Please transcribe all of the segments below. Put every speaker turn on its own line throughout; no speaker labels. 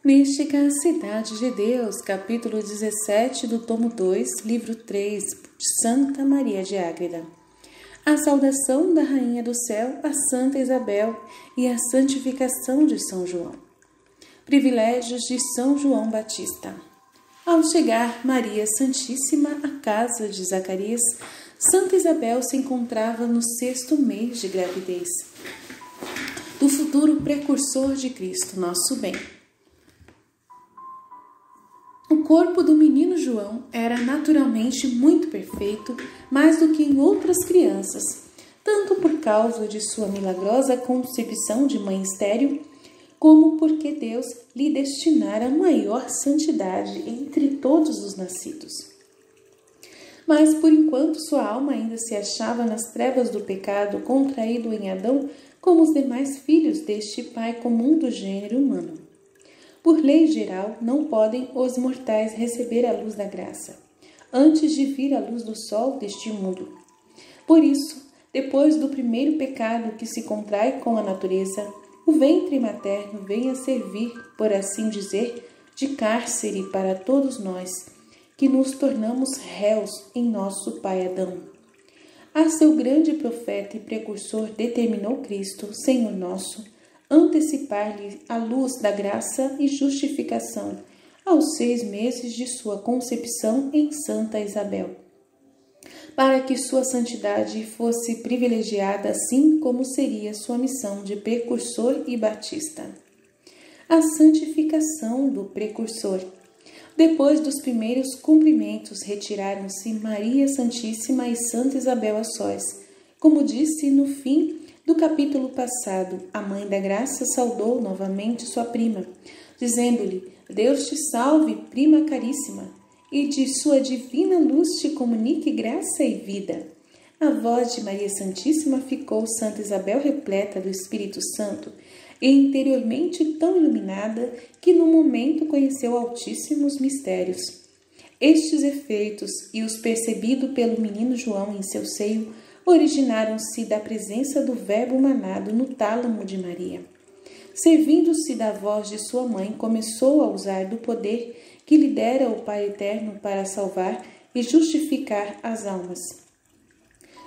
Mística Cidade de Deus, capítulo 17 do tomo 2, livro 3, de Santa Maria de Ágreda. A saudação da Rainha do Céu a Santa Isabel e a santificação de São João. Privilégios de São João Batista. Ao chegar Maria Santíssima à casa de Zacarias, Santa Isabel se encontrava no 6º mês de gravidez do futuro precursor de Cristo, nosso bem. O corpo do menino João era naturalmente muito perfeito, mais do que em outras crianças, tanto por causa de sua milagrosa concepção de mãe estéril, como porque Deus lhe destinara maior santidade entre todos os nascidos. Mas, por enquanto, sua alma ainda se achava nas trevas do pecado contraído em Adão, como os demais filhos deste pai comum do gênero humano. Por lei geral, não podem os mortais receber a luz da graça, antes de vir a luz do sol deste mundo. Por isso, depois do primeiro pecado que se contrai com a natureza, o ventre materno vem a servir, por assim dizer, de cárcere para todos nós, que nos tornamos réus em nosso pai Adão. A seu grande profeta e precursor determinou Cristo, Senhor nosso, antecipar-lhe a luz da graça e justificação aos 6 meses de sua concepção em Santa Isabel, para que sua santidade fosse privilegiada assim como seria sua missão de precursor e batista. A santificação do precursor. Depois dos primeiros cumprimentos, retiraram-se Maria Santíssima e Santa Isabel a sós. Como disse no fim do capítulo passado, a Mãe da Graça saudou novamente sua prima, dizendo-lhe: Deus te salve, prima caríssima, e de sua divina luz te comunique graça e vida. A voz de Maria Santíssima ficou Santa Isabel repleta do Espírito Santo e interiormente tão iluminada que no momento conheceu altíssimos mistérios. Estes efeitos e os percebido pelo menino João em seu seio originaram-se da presença do Verbo manado no tálamo de Maria. Servindo-se da voz de sua mãe, começou a usar do poder que lhe dera o Pai Eterno para salvar e justificar as almas.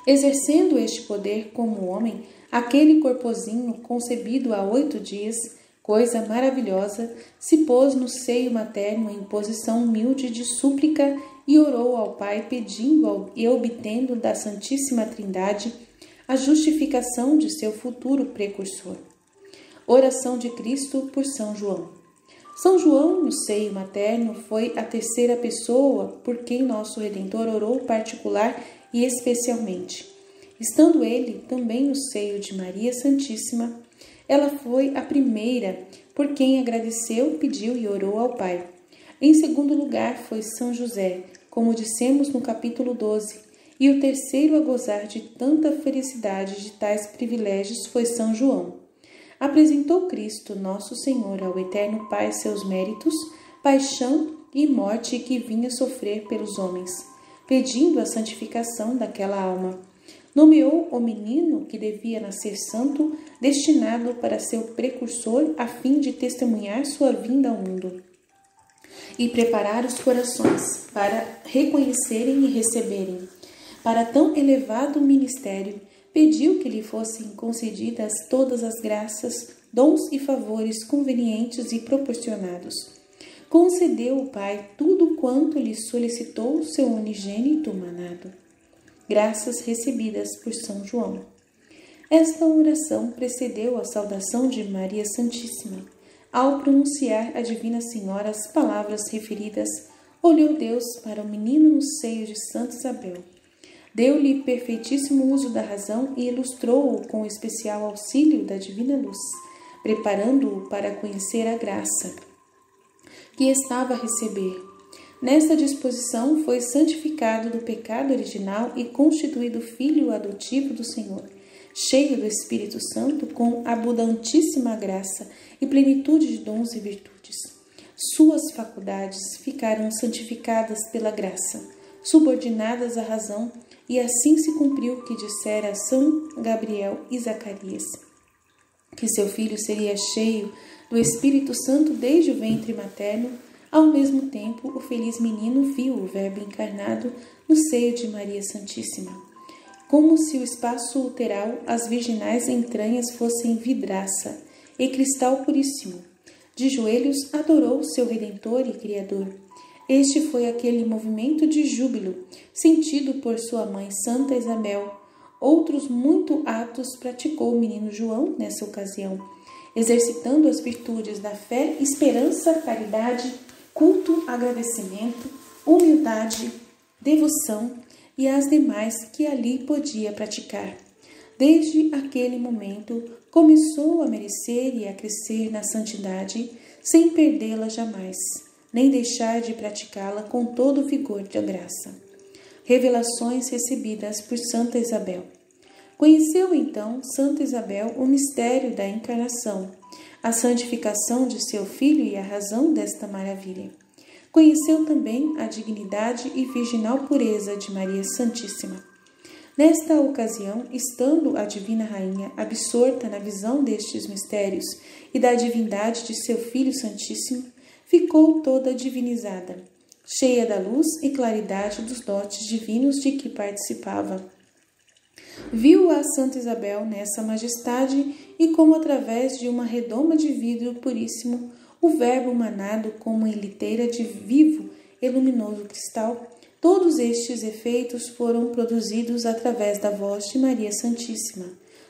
Exercendo este poder como homem, aquele corpozinho concebido há 8 dias, coisa maravilhosa, se pôs no seio materno em posição humilde de súplica e orou ao Pai, pedindo e obtendo da Santíssima Trindade a justificação de seu futuro precursor. Oração de Cristo por São João. São João, no seio materno, foi a 3ª pessoa por quem nosso Redentor orou particular e especialmente. Estando ele também no seio de Maria Santíssima, ela foi a primeira por quem agradeceu, pediu e orou ao Pai. Em segundo lugar foi São José, como dissemos no capítulo 12, e o terceiro a gozar de tanta felicidade de tais privilégios foi São João. Apresentou Cristo, nosso Senhor, ao Eterno Pai seus méritos, paixão e morte que vinha sofrer pelos homens, pedindo a santificação daquela alma. Nomeou o menino que devia nascer santo, destinado para seu precursor, a fim de testemunhar sua vinda ao mundo e preparar os corações para reconhecerem e receberem. Para tão elevado ministério, pediu que lhe fossem concedidas todas as graças, dons e favores convenientes e proporcionados. Concedeu o Pai tudo quanto lhe solicitou seu unigênito manado. Graças recebidas por São João. Esta oração precedeu a saudação de Maria Santíssima. Ao pronunciar a Divina Senhora as palavras referidas, olhou Deus para o menino no seio de Santa Isabel. Deu-lhe perfeitíssimo uso da razão e ilustrou-o com especial auxílio da Divina Luz, preparando-o para conhecer a graça que estava a receber. Nesta disposição foi santificado do pecado original e constituído filho adotivo do Senhor, cheio do Espírito Santo, com abundantíssima graça e plenitude de dons e virtudes. Suas faculdades ficaram santificadas pela graça, subordinadas à razão, e assim se cumpriu o que dissera São Gabriel e Zacarias, que seu filho seria cheio do Espírito Santo desde o ventre materno, ao mesmo tempo o feliz menino viu o Verbo encarnado no seio de Maria Santíssima. Como se o espaço uteral, as virginais entranhas fossem vidraça e cristal puríssimo. De joelhos adorou seu Redentor e Criador. Este foi aquele movimento de júbilo sentido por sua mãe Santa Isabel. Outros muito atos praticou o menino João nessa ocasião, exercitando as virtudes da fé, esperança, caridade, culto, agradecimento, humildade, devoção e as demais que ali podia praticar. Desde aquele momento, começou a merecer e a crescer na santidade, sem perdê-la jamais, nem deixar de praticá-la com todo o vigor da graça. Revelações recebidas por Santa Isabel. Conheceu então Santa Isabel o mistério da encarnação, a santificação de seu filho e a razão desta maravilha. Conheceu também a dignidade e virginal pureza de Maria Santíssima. Nesta ocasião, estando a Divina Rainha absorta na visão destes mistérios e da divindade de seu Filho Santíssimo, ficou toda divinizada, cheia da luz e claridade dos dotes divinos de que participava. Viu a Santa Isabel nessa majestade e como através de uma redoma de vidro puríssimo, o Verbo manado como em liteira de vivo e luminoso cristal. Todos estes efeitos foram produzidos através da voz de Maria Santíssima,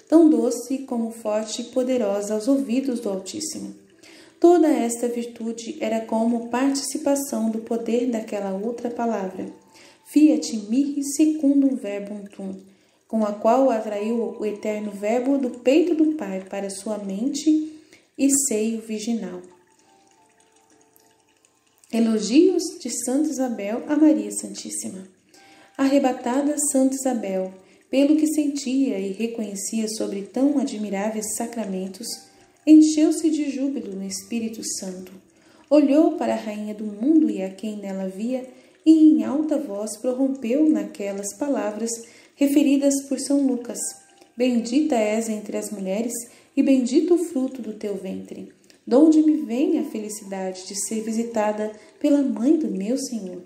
tão doce como forte e poderosa aos ouvidos do Altíssimo. Toda esta virtude era como participação do poder daquela outra palavra, fiat mihi secundum verbum tuum, com a qual atraiu o eterno Verbo do peito do Pai para sua mente e seio virginal. Elogios de Santa Isabel a Maria Santíssima. Arrebatada Santa Isabel, pelo que sentia e reconhecia sobre tão admiráveis sacramentos, encheu-se de júbilo no Espírito Santo. Olhou para a Rainha do mundo e a quem nela via, e em alta voz prorrompeu naquelas palavras referidas por São Lucas: Bendita és entre as mulheres, e bendito o fruto do teu ventre, donde me vem a felicidade de ser visitada pela mãe do meu Senhor.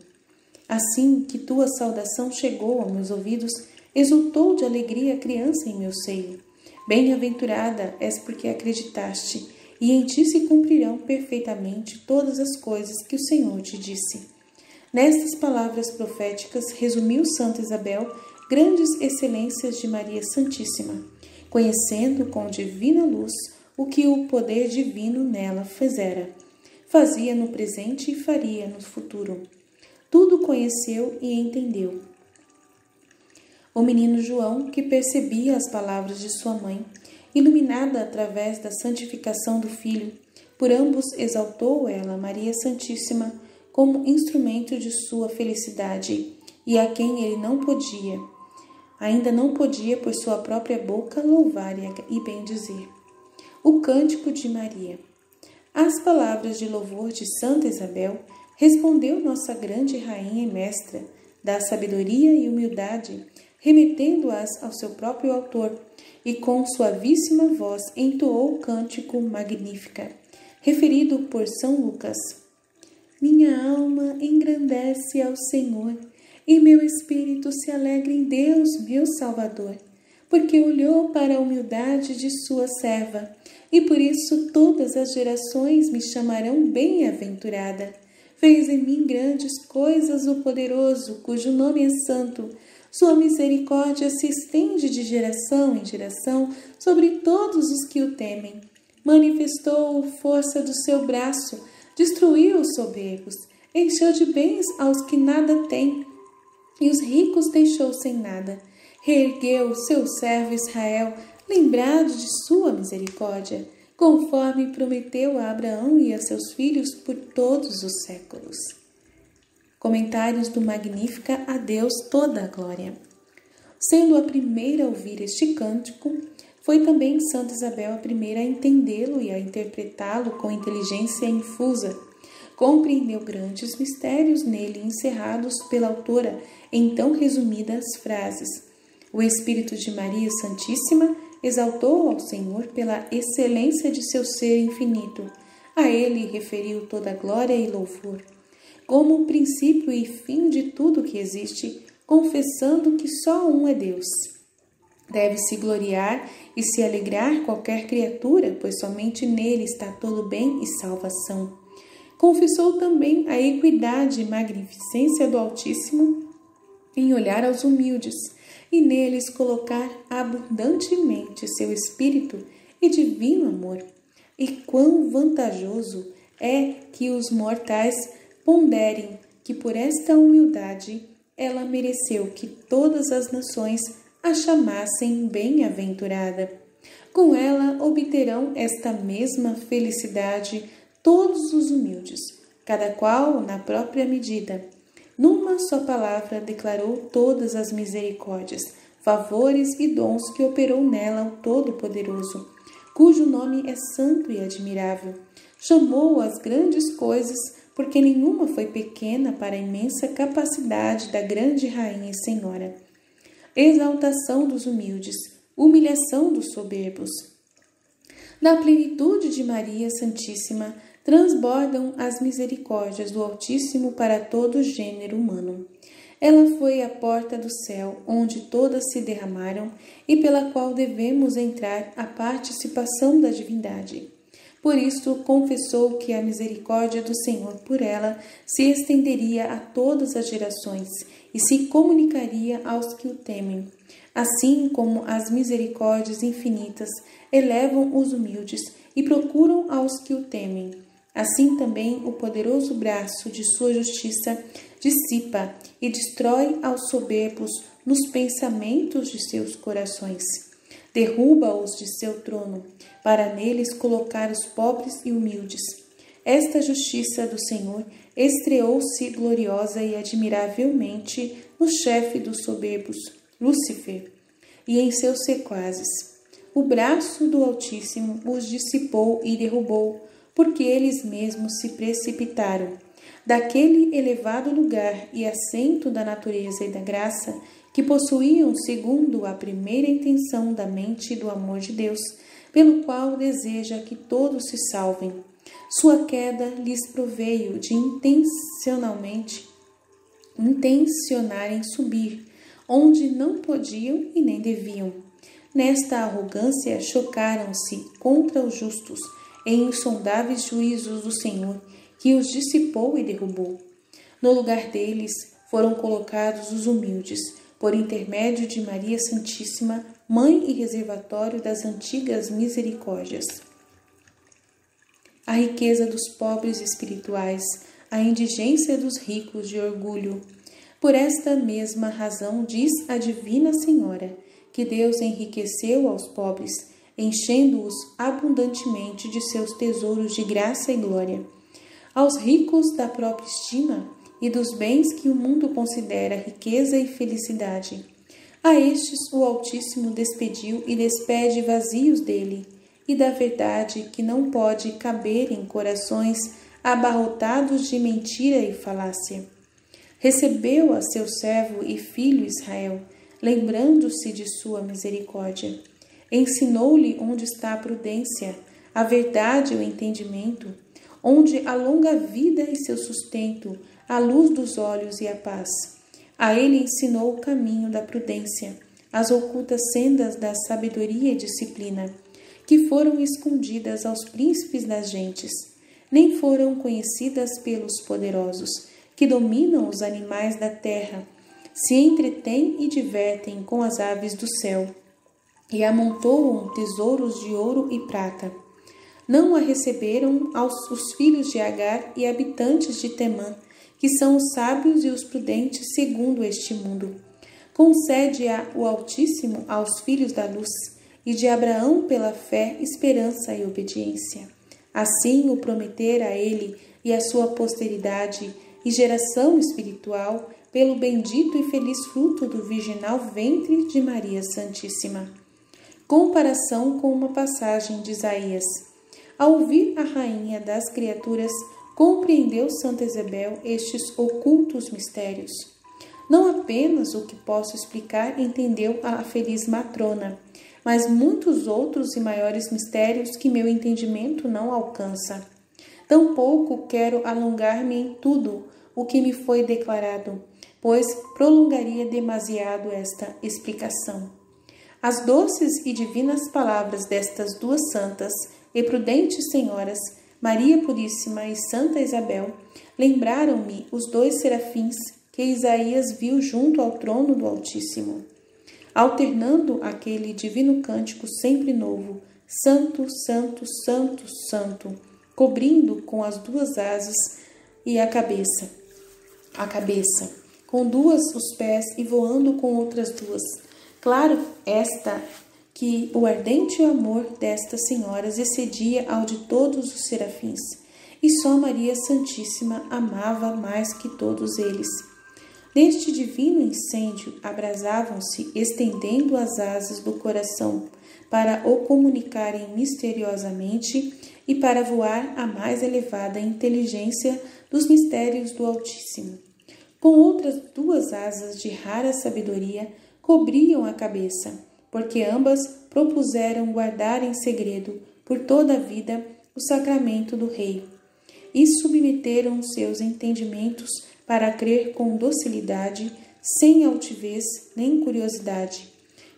Assim que tua saudação chegou aos meus ouvidos, exultou de alegria a criança em meu seio. Bem-aventurada és porque acreditaste, e em ti se cumprirão perfeitamente todas as coisas que o Senhor te disse. Nestas palavras proféticas resumiu Santa Isabel grandes excelências de Maria Santíssima, conhecendo com divina luz o que o poder divino nela fizera. Fazia no presente e faria no futuro. Tudo conheceu e entendeu. O menino João, que percebia as palavras de sua mãe, iluminada através da santificação do Filho, por ambos exaltou ela, Maria Santíssima, como instrumento de sua felicidade, e a quem ele ainda não podia por sua própria boca louvar e bendizer. O Cântico de Maria. Às palavras de louvor de Santa Isabel, respondeu nossa grande rainha e mestra da sabedoria e humildade, remetendo-as ao seu próprio autor, e com suavíssima voz entoou o cântico Magnífica, referido por São Lucas. Minha alma engrandece ao Senhor, e meu espírito se alegra em Deus, meu Salvador, porque olhou para a humildade de sua serva, e por isso todas as gerações me chamarão bem-aventurada. Fez em mim grandes coisas o poderoso, cujo nome é santo. Sua misericórdia se estende de geração em geração sobre todos os que o temem. Manifestou força do seu braço, destruiu os soberbos, encheu de bens aos que nada têm, e os ricos deixou sem nada. Reergueu seu servo Israel, lembrado de sua misericórdia, conforme prometeu a Abraão e a seus filhos por todos os séculos. Comentários do Magnífica, a Deus toda a glória. Sendo a primeira a ouvir este cântico, foi também Santa Isabel a primeira a entendê-lo e a interpretá-lo com inteligência infusa. Compreendeu grandes mistérios nele encerrados pela autora em tão resumidas frases. O Espírito de Maria Santíssima exaltou ao Senhor pela excelência de seu ser infinito, A ele referiu toda glória e louvor, como o princípio e fim de tudo que existe, confessando que só um é Deus. Deve-se gloriar e se alegrar qualquer criatura, pois somente nele está todo bem e salvação. Confessou também a equidade e magnificência do Altíssimo em olhar aos humildes e neles colocar abundantemente seu espírito e divino amor. E quão vantajoso é que os mortais ponderem que por esta humildade ela mereceu que todas as nações a chamassem bem-aventurada. Com ela obterão esta mesma felicidade todos os humildes, cada qual na própria medida. Numa só palavra declarou todas as misericórdias, favores e dons que operou nela o Todo-Poderoso, cujo nome é santo e admirável. Chamou as grandes coisas, porque nenhuma foi pequena para a imensa capacidade da grande Rainha e Senhora. Exaltação dos humildes, humilhação dos soberbos. Na plenitude de Maria Santíssima, transbordam as misericórdias do Altíssimo para todo o gênero humano. Ela foi a porta do céu, onde todas se derramaram e pela qual devemos entrar à participação da divindade. Por isso, confessou que a misericórdia do Senhor por ela se estenderia a todas as gerações e se comunicaria aos que o temem. Assim como as misericórdias infinitas elevam os humildes e procuram aos que o temem, assim também o poderoso braço de sua justiça dissipa e destrói aos soberbos nos pensamentos de seus corações. Derruba-os de seu trono, para neles colocar os pobres e humildes. Esta justiça do Senhor estreou-se gloriosa e admiravelmente no chefe dos soberbos, Lúcifer, e em seus sequazes. O braço do Altíssimo os dissipou e derrubou, porque eles mesmos se precipitaram. Daquele elevado lugar e assento da natureza e da graça, que possuíam segundo a primeira intenção da mente e do amor de Deus, pelo qual deseja que todos se salvem. Sua queda lhes proveio de intencionarem subir, onde não podiam e nem deviam. Nesta arrogância chocaram-se contra os justos, em insondáveis juízos do Senhor, que os dissipou e derrubou. No lugar deles foram colocados os humildes, por intermédio de Maria Santíssima, mãe e reservatório das antigas misericórdias. A riqueza dos pobres espirituais, a indigência dos ricos de orgulho. Por esta mesma razão diz a Divina Senhora, que Deus enriqueceu aos pobres, enchendo-os abundantemente de seus tesouros de graça e glória. Aos ricos da própria estima e dos bens que o mundo considera riqueza e felicidade. A estes o Altíssimo despediu e despede vazios dele, e da verdade que não pode caber em corações abarrotados de mentira e falácia. Recebeu a seu servo e filho Israel, lembrando-se de sua misericórdia. Ensinou-lhe onde está a prudência, a verdade e o entendimento, onde a longa vida e seu sustento, a luz dos olhos e a paz. A ele ensinou o caminho da prudência, as ocultas sendas da sabedoria e disciplina, que foram escondidas aos príncipes das gentes, nem foram conhecidas pelos poderosos, que dominam os animais da terra, se entretêm e divertem com as aves do céu, e amontoam tesouros de ouro e prata. Não a receberam os filhos de Agar e habitantes de Temã, que são os sábios e os prudentes segundo este mundo. Concede-a o Altíssimo aos filhos da luz, e de Abraão pela fé, esperança e obediência. Assim o prometer a ele e a sua posteridade e geração espiritual, pelo bendito e feliz fruto do virginal ventre de Maria Santíssima. Comparação com uma passagem de Isaías. Ao ouvir a rainha das criaturas, compreendeu Santa Isabel estes ocultos mistérios. Não apenas o que posso explicar entendeu a feliz matrona, mas muitos outros e maiores mistérios que meu entendimento não alcança. Tampouco quero alongar-me em tudo o que me foi declarado, pois prolongaria demasiado esta explicação. As doces e divinas palavras destas duas santas e prudentes senhoras, Maria Puríssima e Santa Isabel, lembraram-me os dois serafins que Isaías viu junto ao trono do Altíssimo, alternando aquele divino cântico sempre novo, Santo, Santo, Santo, Santo, cobrindo com as duas asas e a cabeça, com duas os pés e voando com outras duas. Claro, que o ardente amor destas senhoras excedia ao de todos os serafins, e só Maria Santíssima amava mais que todos eles. Neste divino incêndio abrasavam-se, estendendo as asas do coração, para o comunicarem misteriosamente e para voar à mais elevada inteligência dos mistérios do Altíssimo. Com outras duas asas de rara sabedoria, cobriam a cabeça, porque ambas propuseram guardar em segredo, por toda a vida, o sacramento do Rei, e submeteram seus entendimentos para crer com docilidade, sem altivez nem curiosidade.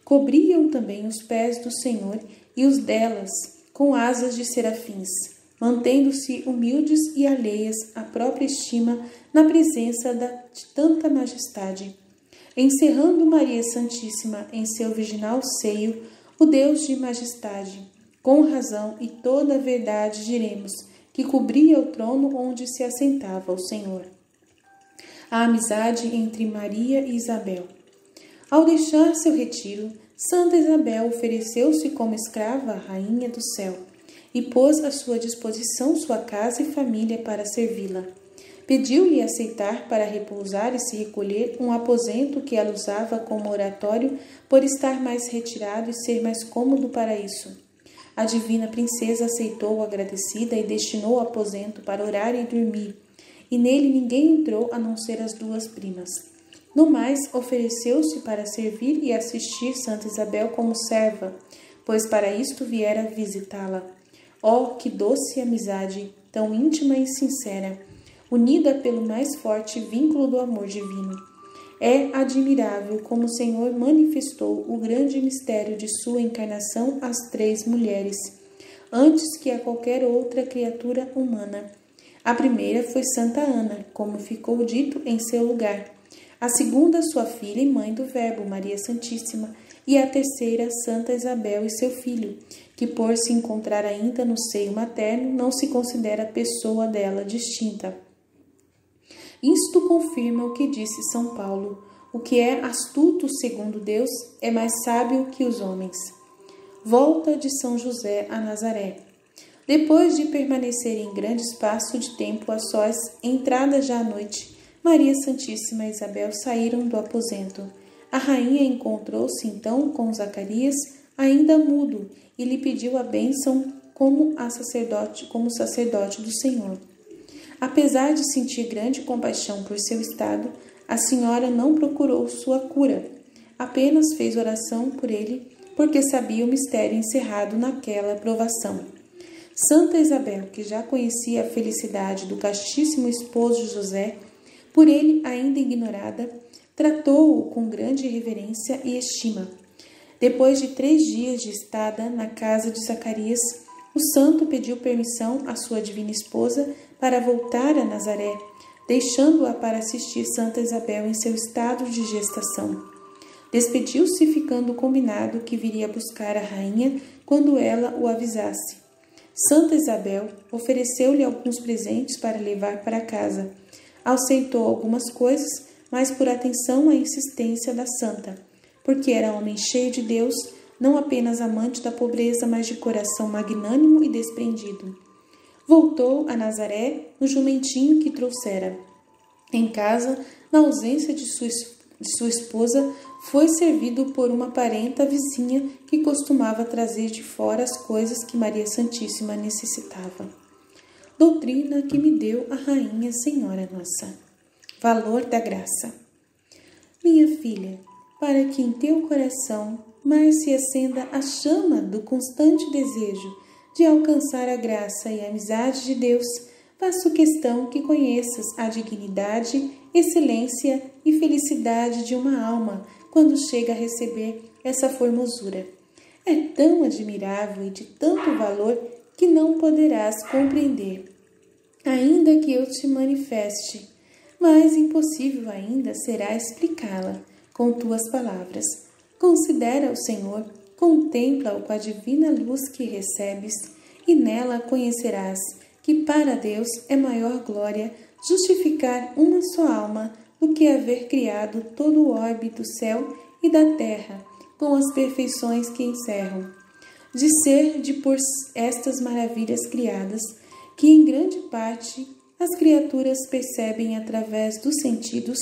Cobriam também os pés do Senhor e os delas com asas de serafins, mantendo-se humildes e alheias à própria estima na presença de tanta majestade. Encerrando Maria Santíssima em seu virginal seio, o Deus de majestade, com razão e toda a verdade diremos que cobria o trono onde se assentava o Senhor. A amizade entre Maria e Isabel. Ao deixar seu retiro, Santa Isabel ofereceu-se como escrava à Rainha do Céu e pôs à sua disposição sua casa e família para servi-la. Pediu-lhe aceitar para repousar e se recolher um aposento que ela usava como oratório por estar mais retirado e ser mais cômodo para isso. A divina princesa aceitou agradecida e destinou o aposento para orar e dormir, e nele ninguém entrou a não ser as duas primas. No mais, ofereceu-se para servir e assistir Santa Isabel como serva, pois para isto viera visitá-la. Oh, que doce amizade, tão íntima e sincera, unida pelo mais forte vínculo do amor divino. É admirável como o Senhor manifestou o grande mistério de sua encarnação às três mulheres, antes que a qualquer outra criatura humana. A primeira foi Santa Ana, como ficou dito em seu lugar. A segunda, sua filha e mãe do Verbo, Maria Santíssima. E a terceira, Santa Isabel e seu filho, que por se encontrar ainda no seio materno, não se considera pessoa dela distinta. Isto confirma o que disse São Paulo: o que é astuto segundo Deus é mais sábio que os homens. Volta de São José a Nazaré. Depois de permanecer em grande espaço de tempo a sós, entrada já a noite, Maria Santíssima e Isabel saíram do aposento. A rainha encontrou-se então com Zacarias, ainda mudo, e lhe pediu a bênção como sacerdote do Senhor. Apesar de sentir grande compaixão por seu estado, a senhora não procurou sua cura, apenas fez oração por ele, porque sabia o mistério encerrado naquela provação. Santa Isabel, que já conhecia a felicidade do castíssimo esposo de José, por ele ainda ignorada, tratou-o com grande reverência e estima. Depois de 3 dias de estada na casa de Zacarias, o santo pediu permissão à sua divina esposa para voltar a Nazaré, deixando-a para assistir Santa Isabel em seu estado de gestação. Despediu-se, ficando combinado que viria buscar a rainha quando ela o avisasse. Santa Isabel ofereceu-lhe alguns presentes para levar para casa. Aceitou algumas coisas, mas por atenção à insistência da santa, porque era homem cheio de Deus, não apenas amante da pobreza, mas de coração magnânimo e desprendido. Voltou a Nazaré no jumentinho que trouxera. Em casa, na ausência de sua esposa, foi servido por uma parenta vizinha que costumava trazer de fora as coisas que Maria Santíssima necessitava. Doutrina que me deu a Rainha Senhora Nossa. Valor da graça. Minha filha, para que em teu coração mais se acenda a chama do constante desejo de alcançar a graça e a amizade de Deus, faço questão que conheças a dignidade, excelência e felicidade de uma alma quando chega a receber essa formosura. É tão admirável e de tanto valor que não poderás compreender, ainda que eu te manifeste. Mais impossível ainda será explicá-la com tuas palavras. Considera o Senhor, contempla-o com a divina luz que recebes, e nela conhecerás que para Deus é maior glória justificar uma só alma do que haver criado todo o orbe do céu e da terra, com as perfeições que encerram. De ser de por estas maravilhas criadas, que em grande parte as criaturas percebem através dos sentidos,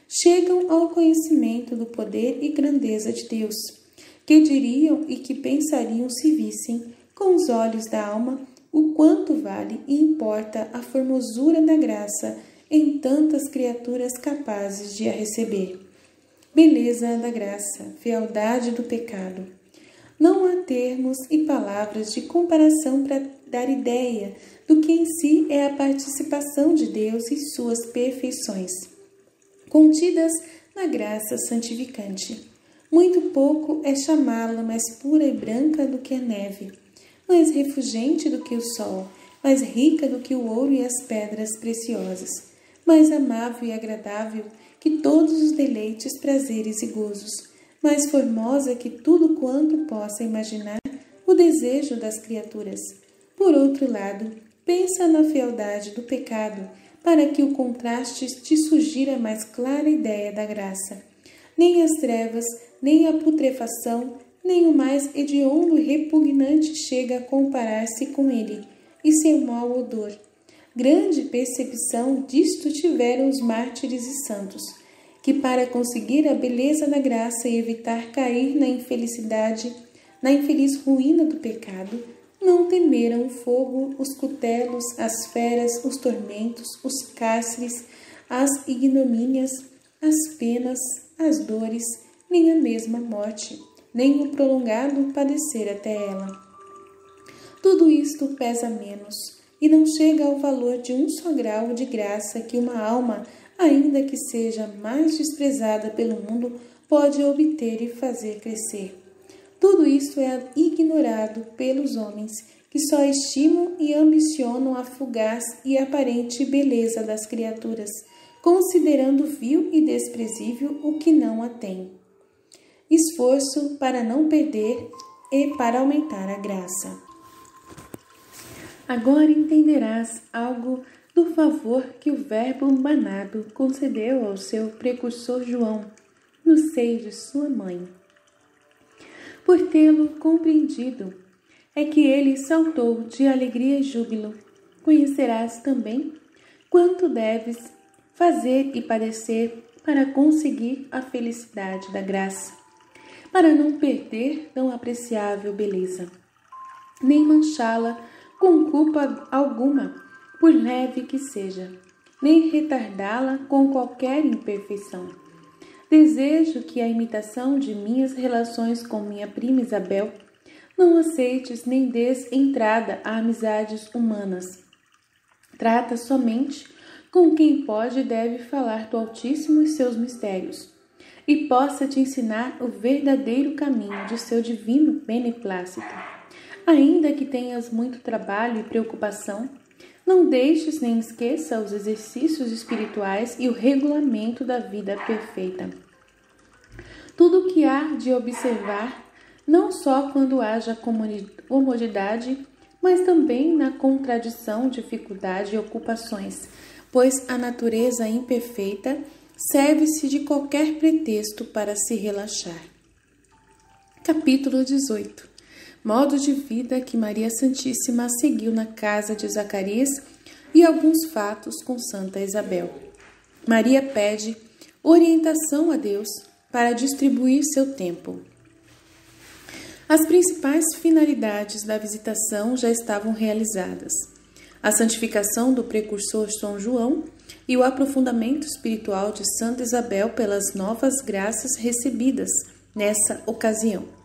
chegam ao conhecimento do poder e grandeza de Deus, que diriam e que pensariam se vissem, com os olhos da alma, o quanto vale e importa a formosura da graça em tantas criaturas capazes de a receber. Beleza da graça, fealdade do pecado. Não há termos e palavras de comparação para dar ideia do que em si é a participação de Deus e suas perfeições, contidas na graça santificante. Muito pouco é chamá-la mais pura e branca do que a neve, mais refulgente do que o sol, mais rica do que o ouro e as pedras preciosas, mais amável e agradável que todos os deleites, prazeres e gozos, mais formosa que tudo quanto possa imaginar o desejo das criaturas. Por outro lado, pensa na fealdade do pecado, para que o contraste te sugira a mais clara ideia da graça. Nem as trevas, nem a putrefação, nem o mais hediondo e repugnante chega a comparar-se com ele, e seu mau odor. Grande percepção disto tiveram os mártires e santos, que para conseguir a beleza da graça e evitar cair na infelicidade, na infeliz ruína do pecado, não temeram o fogo, os cutelos, as feras, os tormentos, os cárceres, as ignomínias, as penas, as dores, nem a mesma morte, nem o prolongado padecer até ela. Tudo isto pesa menos, e não chega ao valor de um só grau de graça que uma alma, ainda que seja mais desprezada pelo mundo, pode obter e fazer crescer. Tudo isto é ignorado pelos homens, que só estimam e ambicionam a fugaz e aparente beleza das criaturas, considerando vil e desprezível o que não a tem. Esforço para não perder e para aumentar a graça. Agora entenderás algo do favor que o Verbo manado concedeu ao seu precursor João, no seio de sua mãe. Por tê-lo compreendido, é que ele saltou de alegria e júbilo. Conhecerás também quanto deves fazer e padecer para conseguir a felicidade da graça, para não perder tão apreciável beleza, nem manchá-la com culpa alguma, por leve que seja, nem retardá-la com qualquer imperfeição. Desejo que a imitação de minhas relações com minha prima Isabel não aceites nem dês entrada a amizades humanas. Trata somente com quem pode e deve falar do Altíssimo e seus mistérios, e possa te ensinar o verdadeiro caminho de seu divino beneplácito. Ainda que tenhas muito trabalho e preocupação, não deixes nem esqueça os exercícios espirituais e o regulamento da vida perfeita. Tudo o que há de observar, não só quando haja comodidade, mas também na contradição, dificuldade e ocupações, pois a natureza imperfeita serve-se de qualquer pretexto para se relaxar. Capítulo 18. Modo de vida que Maria Santíssima seguiu na casa de Zacarias e alguns fatos com Santa Isabel. Maria pede orientação a Deus para distribuir seu tempo. As principais finalidades da visitação já estavam realizadas: a santificação do precursor São João e o aprofundamento espiritual de Santa Isabel pelas novas graças recebidas nessa ocasião.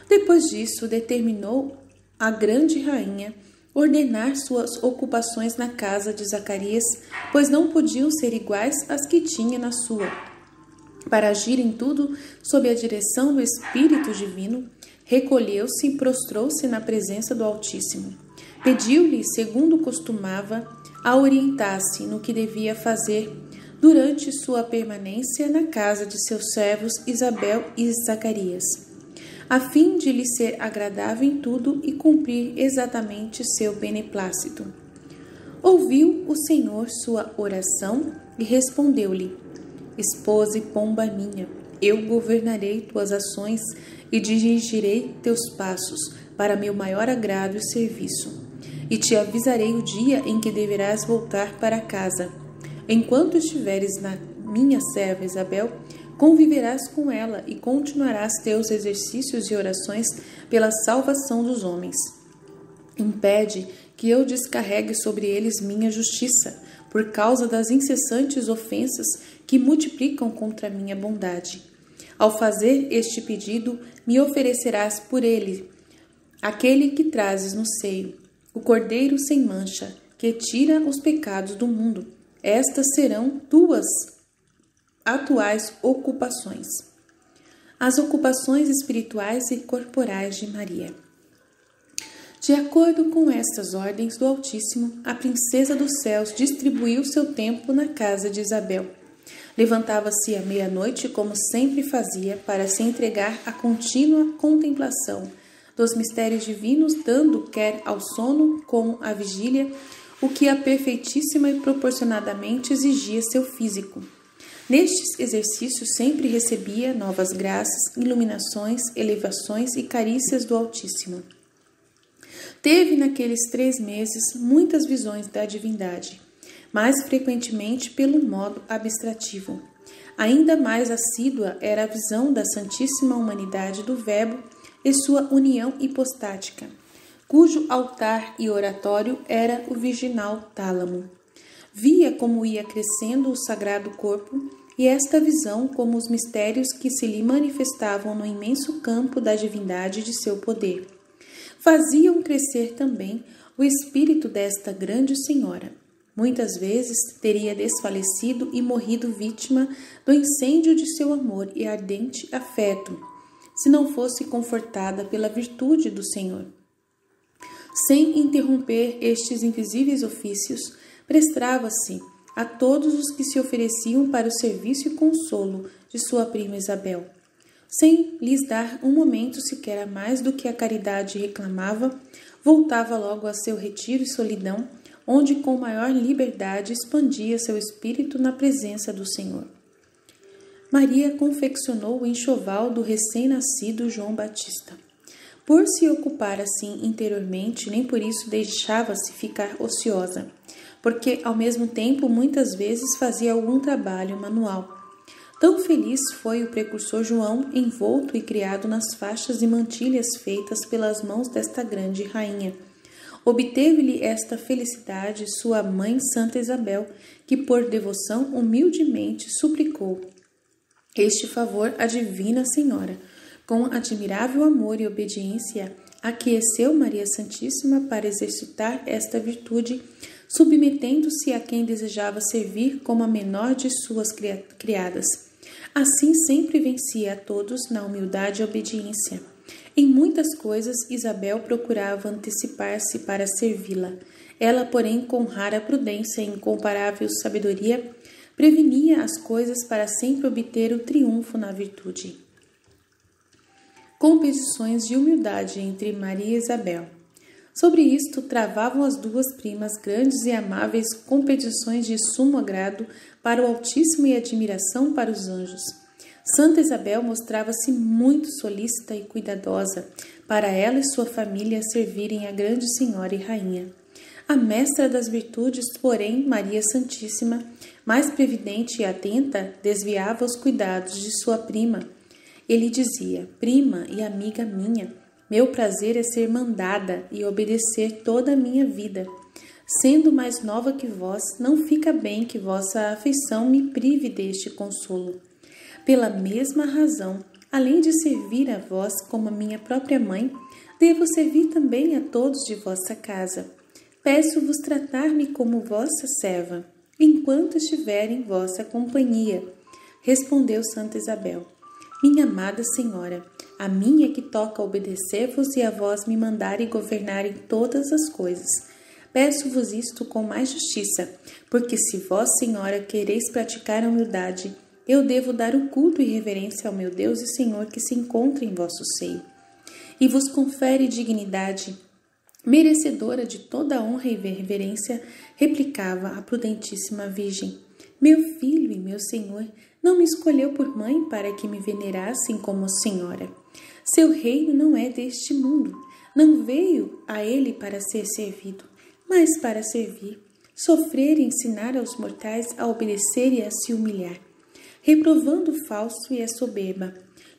Depois disso, determinou a grande rainha ordenar suas ocupações na casa de Zacarias, pois não podiam ser iguais às que tinha na sua. Para agir em tudo sob a direção do Espírito Divino, recolheu-se e prostrou-se na presença do Altíssimo. Pediu-lhe, segundo costumava, a orientar-se no que devia fazer durante sua permanência na casa de seus servos Isabel e Zacarias, a fim de lhe ser agradável em tudo e cumprir exatamente seu beneplácito. Ouviu o Senhor sua oração e respondeu-lhe: Esposa e pomba minha, eu governarei tuas ações e dirigirei teus passos para meu maior agrado e serviço. E te avisarei o dia em que deverás voltar para casa. Enquanto estiveres na minha serva Isabel, conviverás com ela e continuarás teus exercícios e orações pela salvação dos homens. Impede que eu descarregue sobre eles minha justiça, por causa das incessantes ofensas que multiplicam contra a minha bondade. Ao fazer este pedido, me oferecerás por ele, aquele que trazes no seio, o cordeiro sem mancha, que tira os pecados do mundo. Estas serão tuas atuais ocupações. As ocupações espirituais e corporais de Maria. De acordo com estas ordens do Altíssimo, a princesa dos céus distribuiu seu tempo na casa de Isabel. Levantava-se à meia-noite, como sempre fazia, para se entregar à contínua contemplação dos mistérios divinos, dando quer ao sono como à vigília o que a perfeitíssima e proporcionadamente exigia seu físico. Nestes exercícios sempre recebia novas graças, iluminações, elevações e carícias do Altíssimo. Teve naqueles 3 meses muitas visões da divindade, mais frequentemente pelo modo abstrativo. Ainda mais assídua era a visão da Santíssima Humanidade do Verbo e sua união hipostática, cujo altar e oratório era o virginal tálamo. Via como ia crescendo o sagrado corpo e esta visão como os mistérios que se lhe manifestavam no imenso campo da divindade de seu poder. Faziam crescer também o espírito desta grande senhora. Muitas vezes teria desfalecido e morrido vítima do incêndio de seu amor e ardente afeto, se não fosse confortada pela virtude do Senhor. Sem interromper estes invisíveis ofícios, prestava-se a todos os que se ofereciam para o serviço e consolo de sua prima Isabel. Sem lhes dar um momento sequer a mais do que a caridade reclamava, voltava logo a seu retiro e solidão, onde com maior liberdade expandia seu espírito na presença do Senhor. Maria confeccionou o enxoval do recém-nascido João Batista. Por se ocupar assim interiormente, nem por isso deixava-se ficar ociosa, porque ao mesmo tempo muitas vezes fazia algum trabalho manual. Tão feliz foi o precursor João, envolto e criado nas faixas e mantilhas feitas pelas mãos desta grande rainha. Obteve-lhe esta felicidade sua mãe Santa Isabel, que por devoção humildemente suplicou este favor à Divina Senhora. Com admirável amor e obediência, aqueceu Maria Santíssima para exercitar esta virtude, submetendo-se a quem desejava servir como a menor de suas criadas. Assim sempre vencia a todos na humildade e obediência. Em muitas coisas, Isabel procurava antecipar-se para servi-la. Ela, porém, com rara prudência e incomparável sabedoria, prevenia as coisas para sempre obter o triunfo na virtude. Competições de humildade entre Maria e Isabel. Sobre isto, travavam as duas primas grandes e amáveis competições de sumo agrado para o Altíssimo e admiração para os anjos. Santa Isabel mostrava-se muito solícita e cuidadosa para ela e sua família servirem a grande Senhora e Rainha. A mestra das virtudes, porém, Maria Santíssima, mais previdente e atenta, desviava os cuidados de sua prima. Ele dizia: prima e amiga minha, meu prazer é ser mandada e obedecer toda a minha vida. Sendo mais nova que vós, não fica bem que vossa afeição me prive deste consolo. Pela mesma razão, além de servir a vós como a minha própria mãe, devo servir também a todos de vossa casa. peço-vos tratar-me como vossa serva, enquanto estiver em vossa companhia. Respondeu Santa Isabel: minha amada Senhora, a mim é que toca obedecer-vos e a vós me mandar e governar em todas as coisas. Peço-vos isto com mais justiça, porque se vós, Senhora, quereis praticar a humildade, eu devo dar o culto e reverência ao meu Deus e Senhor que se encontra em vosso seio, e vos confere dignidade, merecedora de toda honra e reverência. Replicava a prudentíssima Virgem: meu filho e meu Senhor não me escolheu por mãe para que me venerassem como Senhora. Seu reino não é deste mundo, não veio a ele para ser servido, mas para servir, sofrer e ensinar aos mortais a obedecer e a se humilhar, reprovando o falso e a soberba.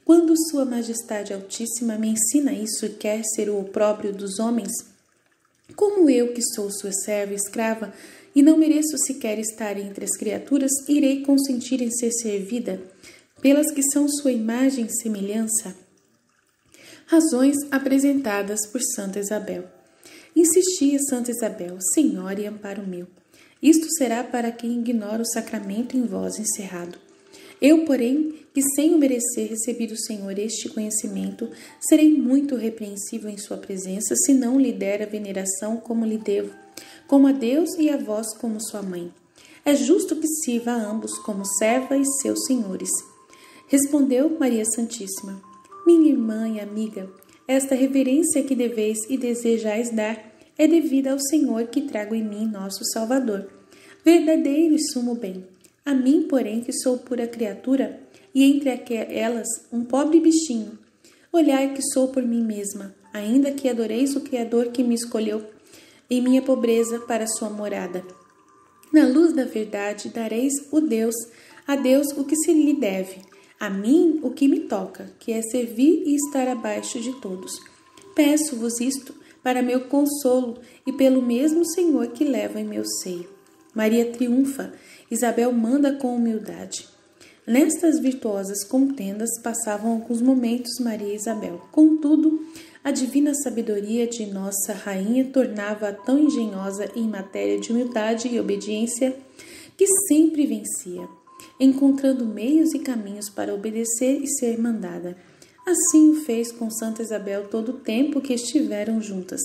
Quando Sua Majestade Altíssima me ensina isso e quer ser o opróbrio dos homens, como eu, que sou sua serva e escrava, e não mereço sequer estar entre as criaturas, irei consentir em ser servida pelas que são sua imagem e semelhança? Razões apresentadas por Santa Isabel. Insistia Santa Isabel: Senhora e amparo meu, isto será para quem ignora o sacramento em vós encerrado. Eu, porém, que sem o merecer recebi do Senhor este conhecimento, serei muito repreensível em sua presença, se não lhe der a veneração como lhe devo, como a Deus e a vós como sua mãe. É justo que sirva a ambos como serva e seus senhores. Respondeu Maria Santíssima: minha irmã e amiga, esta reverência que deveis e desejais dar é devida ao Senhor que trago em mim nosso Salvador, verdadeiro e sumo bem. A mim, porém, que sou pura criatura, e entre elas um pobre bichinho, olhai que sou por mim mesma, ainda que adoreis o Criador que me escolheu em minha pobreza para sua morada. Na luz da verdade dareis a Deus o que se lhe deve, a mim o que me toca, que é servir e estar abaixo de todos. Peço-vos isto para meu consolo e pelo mesmo Senhor que leva em meu seio. Maria triunfa, Isabel manda com humildade. Nestas virtuosas contendas passavam alguns momentos Maria e Isabel. Contudo, a divina sabedoria de nossa rainha tornava-a tão engenhosa em matéria de humildade e obediência que sempre vencia, encontrando meios e caminhos para obedecer e ser mandada. Assim o fez com Santa Isabel todo o tempo que estiveram juntas.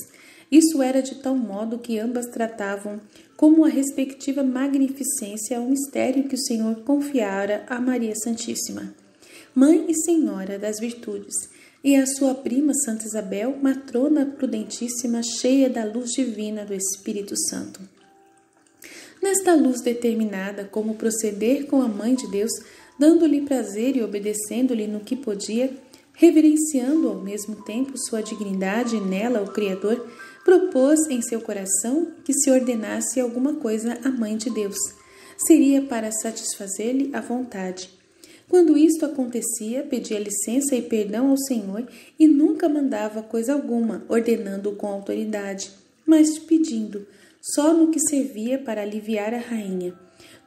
Isso era de tal modo que ambas tratavam como a respectiva magnificência o mistério que o Senhor confiara a Maria Santíssima, Mãe e Senhora das Virtudes, e a sua prima Santa Isabel, matrona prudentíssima, cheia da luz divina do Espírito Santo. Nesta luz determinada como proceder com a Mãe de Deus, dando-lhe prazer e obedecendo-lhe no que podia, reverenciando ao mesmo tempo sua dignidade e nela o Criador, propôs em seu coração que se ordenasse alguma coisa à Mãe de Deus. Seria para satisfazer-lhe a vontade. Quando isto acontecia, pedia licença e perdão ao Senhor e nunca mandava coisa alguma, ordenando com autoridade, mas pedindo, só no que servia para aliviar a rainha.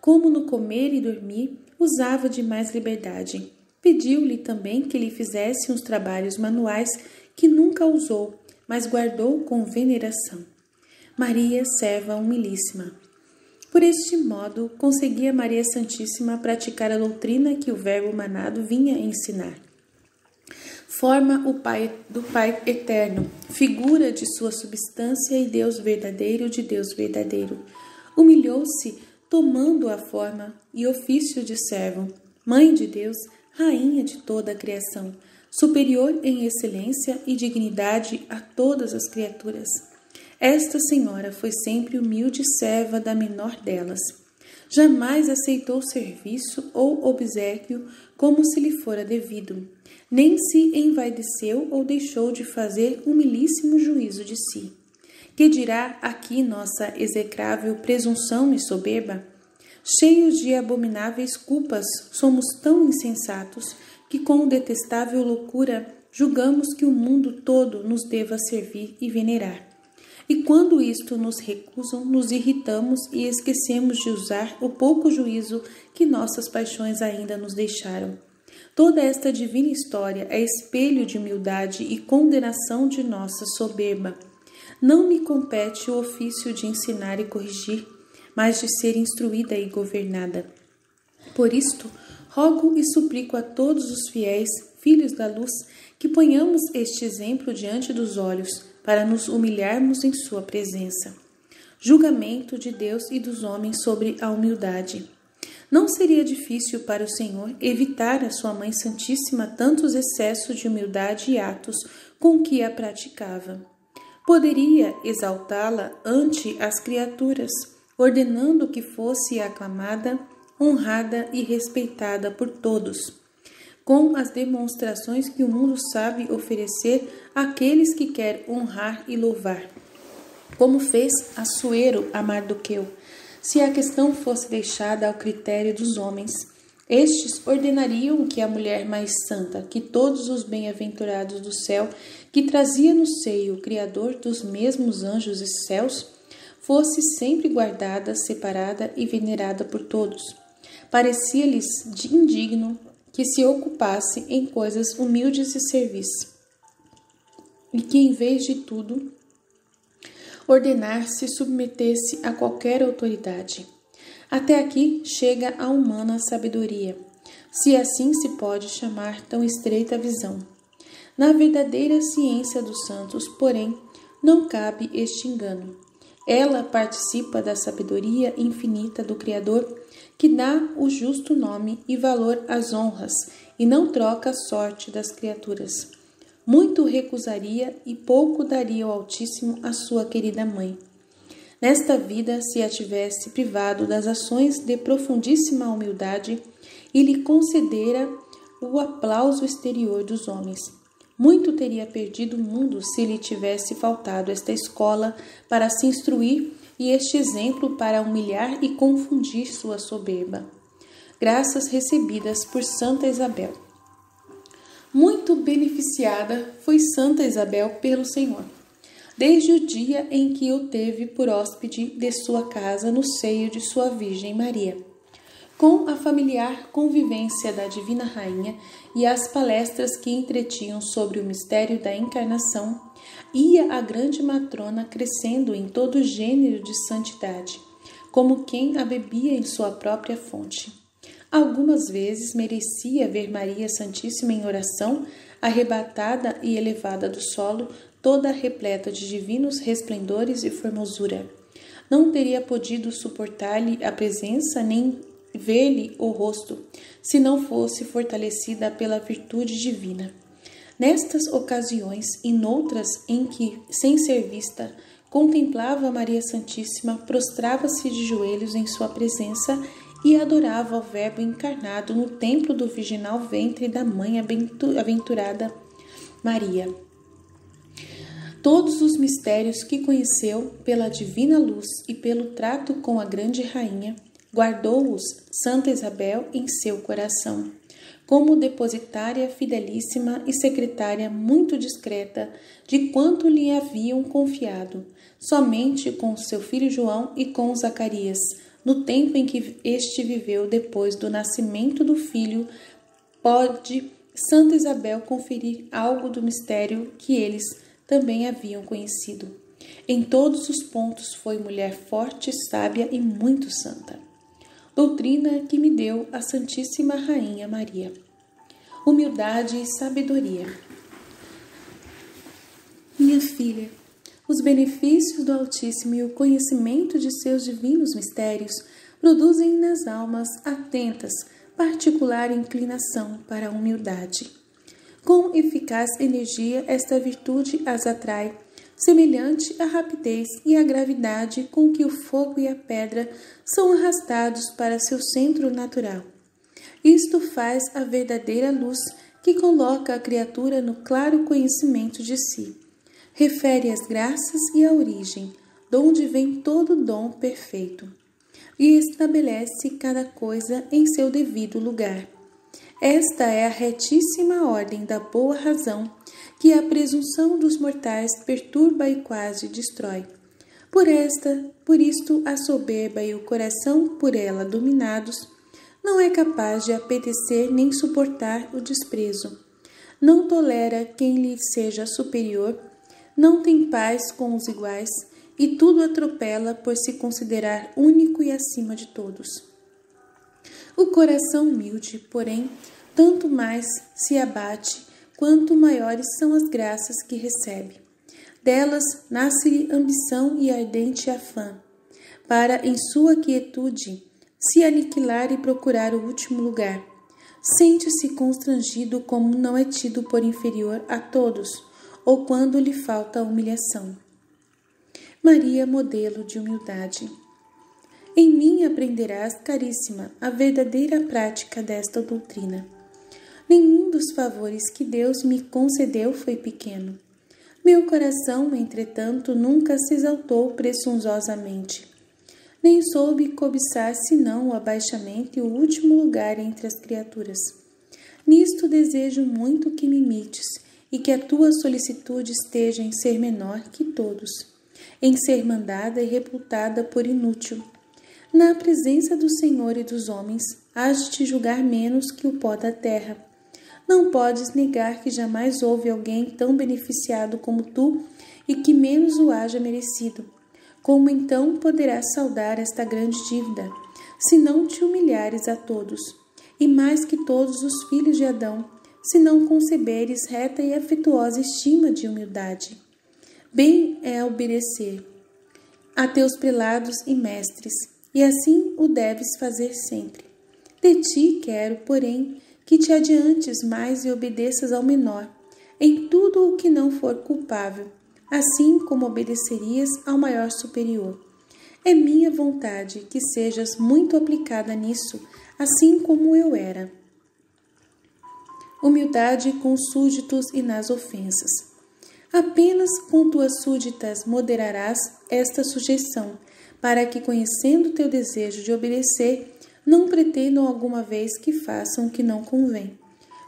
Como no comer e dormir, usava de mais liberdade. Pediu-lhe também que lhe fizesse uns trabalhos manuais que nunca usou, mas guardou com veneração. Maria, serva humilíssima. Por este modo, conseguia Maria Santíssima praticar a doutrina que o Verbo manado vinha ensinar. Forma do Pai eterno, figura de sua substância e Deus verdadeiro de Deus verdadeiro. Humilhou-se, tomando a forma e ofício de servo, Mãe de Deus, Rainha de toda a criação, superior em excelência e dignidade a todas as criaturas. Esta senhora foi sempre humilde serva da menor delas. Jamais aceitou serviço ou obséquio como se lhe fora devido, nem se envaideceu ou deixou de fazer humilíssimo juízo de si. Que dirá aqui nossa execrável presunção e soberba? Cheios de abomináveis culpas, somos tão insensatos que com detestável loucura julgamos que o mundo todo nos deva servir e venerar. E quando isto nos recusam, nos irritamos e esquecemos de usar o pouco juízo que nossas paixões ainda nos deixaram. Toda esta divina história é espelho de humildade e condenação de nossa soberba. Não me compete o ofício de ensinar e corrigir, mas de ser instruída e governada. Por isto, rogo e suplico a todos os fiéis, filhos da luz, que ponhamos este exemplo diante dos olhos, para nos humilharmos em sua presença. Julgamento de Deus e dos homens sobre a humildade. Não seria difícil para o Senhor evitar a sua Mãe Santíssima tantos excessos de humildade e atos com que a praticava. Poderia exaltá-la ante as criaturas, ordenando que fosse aclamada, honrada e respeitada por todos, com as demonstrações que o mundo sabe oferecer àqueles que quer honrar e louvar, como fez Assuero a Mardoqueu. Se a questão fosse deixada ao critério dos homens, estes ordenariam que a mulher mais santa que todos os bem-aventurados do céu, que trazia no seio o Criador dos mesmos anjos e céus, fosse sempre guardada, separada e venerada por todos. Parecia-lhes indigno que se ocupasse em coisas humildes e serviço, e que, em vez de tudo, ordenar-se submeter-se a qualquer autoridade. Até aqui chega a humana sabedoria, se assim se pode chamar tão estreita visão. Na verdadeira ciência dos santos, porém, não cabe este engano. Ela participa da sabedoria infinita do Criador, que dá o justo nome e valor às honras, e não troca a sorte das criaturas. Muito recusaria e pouco daria ao Altíssimo a sua querida mãe. Nesta vida, se a tivesse privado das ações de profundíssima humildade e lhe concedera o aplauso exterior dos homens, muito teria perdido o mundo se lhe tivesse faltado esta escola para se instruir e este exemplo para humilhar e confundir sua soberba. Graças recebidas por Santa Isabel. Muito beneficiada foi Santa Isabel pelo Senhor, desde o dia em que o teve por hóspede de sua casa no seio de sua Virgem Maria. Com a familiar convivência da Divina Rainha e as palestras que entretinham sobre o mistério da encarnação, ia a grande matrona crescendo em todo gênero de santidade, como quem a bebia em sua própria fonte. Algumas vezes merecia ver Maria Santíssima em oração, arrebatada e elevada do solo, toda repleta de divinos resplendores e formosura. Não teria podido suportar-lhe a presença nem ver-lhe o rosto, se não fosse fortalecida pela virtude divina. Nestas ocasiões e noutras em que, sem ser vista, contemplava Maria Santíssima, prostrava-se de joelhos em sua presença e adorava o Verbo encarnado no templo do virginal ventre da Mãe aventurada Maria. Todos os mistérios que conheceu pela divina luz e pelo trato com a grande rainha, guardou-os Santa Isabel em seu coração, como depositária fidelíssima e secretária muito discreta de quanto lhe haviam confiado, somente com seu filho João e com Zacarias, no tempo em que este viveu depois do nascimento do filho, pode Santa Isabel conferir algo do mistério que eles também haviam conhecido. Em todos os pontos foi mulher forte, sábia e muito santa. Doutrina que me deu a Santíssima Rainha Maria. Humildade e sabedoria. Minha filha, os benefícios do Altíssimo e o conhecimento de seus divinos mistérios produzem nas almas atentas particular inclinação para a humildade. Com eficaz energia, esta virtude as atrai, semelhante à rapidez e à gravidade com que o fogo e a pedra são arrastados para seu centro natural. Isto faz a verdadeira luz que coloca a criatura no claro conhecimento de si. Refere as graças e a origem, donde vem todo dom perfeito, e estabelece cada coisa em seu devido lugar. Esta é a retíssima ordem da boa razão, que a presunção dos mortais perturba e quase destrói. Por isto, a soberba e o coração por ela dominados, não é capaz de apetecer nem suportar o desprezo. Não tolera quem lhe seja superior, não tem paz com os iguais e tudo atropela por se considerar único e acima de todos. O coração humilde, porém, tanto mais se abate quanto maiores são as graças que recebe. Delas nasce-lhe ambição e ardente afã, para, em sua quietude, se aniquilar e procurar o último lugar. Sente-se constrangido como não é tido por inferior a todos, ou quando lhe falta humilhação. Maria, modelo de humildade. Em mim aprenderás, caríssima, a verdadeira prática desta doutrina. Nenhum dos favores que Deus me concedeu foi pequeno. Meu coração, entretanto, nunca se exaltou presunçosamente. Nem soube cobiçar senão o abaixamento e o último lugar entre as criaturas. Nisto desejo muito que me imites e que a tua solicitude esteja em ser menor que todos, em ser mandada e reputada por inútil. Na presença do Senhor e dos homens, hás de te julgar menos que o pó da terra. Não podes negar que jamais houve alguém tão beneficiado como tu e que menos o haja merecido. Como então poderás saldar esta grande dívida, se não te humilhares a todos, e mais que todos os filhos de Adão, se não conceberes reta e afetuosa estima de humildade? Bem é obedecer a teus prelados e mestres, e assim o deves fazer sempre. De ti quero, porém, que te adiantes mais e obedeças ao menor, em tudo o que não for culpável, assim como obedecerias ao maior superior. É minha vontade que sejas muito aplicada nisso, assim como eu era. Humildade com os súditos e nas ofensas. Apenas com tuas súditas moderarás esta sujeição, para que, conhecendo teu desejo de obedecer, não pretendam alguma vez que façam o que não convém.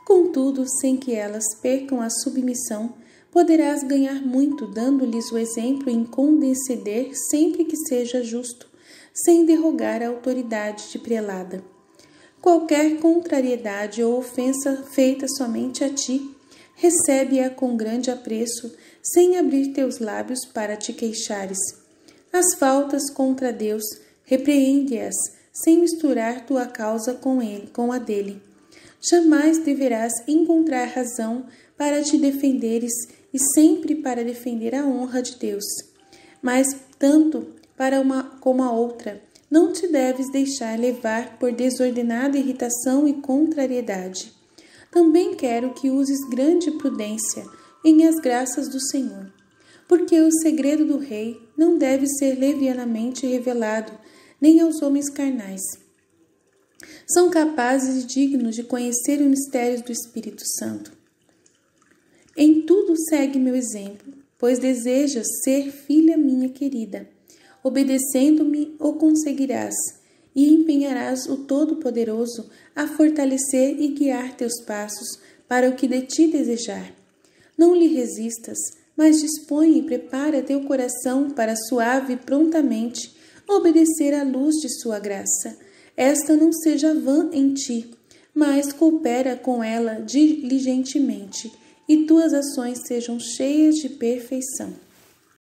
Contudo, sem que elas percam a submissão, poderás ganhar muito, dando-lhes o exemplo em condescender sempre que seja justo, sem derrogar a autoridade de prelada. Qualquer contrariedade ou ofensa feita somente a ti, recebe-a com grande apreço, sem abrir teus lábios para te queixares. As faltas contra Deus, repreende-as, sem misturar tua causa com a dele. Jamais deverás encontrar razão para te defenderes e sempre para defender a honra de Deus. Mas, tanto para uma como a outra, não te deves deixar levar por desordenada irritação e contrariedade. Também quero que uses grande prudência em as graças do Senhor, porque o segredo do rei não deve ser levianamente revelado nem aos homens carnais. São capazes e dignos de conhecer os mistérios do Espírito Santo. Em tudo segue meu exemplo, pois desejas ser filha minha querida. Obedecendo-me o conseguirás, e empenharás o Todo-Poderoso a fortalecer e guiar teus passos para o que de ti desejar. Não lhe resistas, mas dispõe e prepara teu coração para suave e prontamente obedecer à luz de sua graça. Esta não seja vã em ti, mas coopera com ela diligentemente, e tuas ações sejam cheias de perfeição.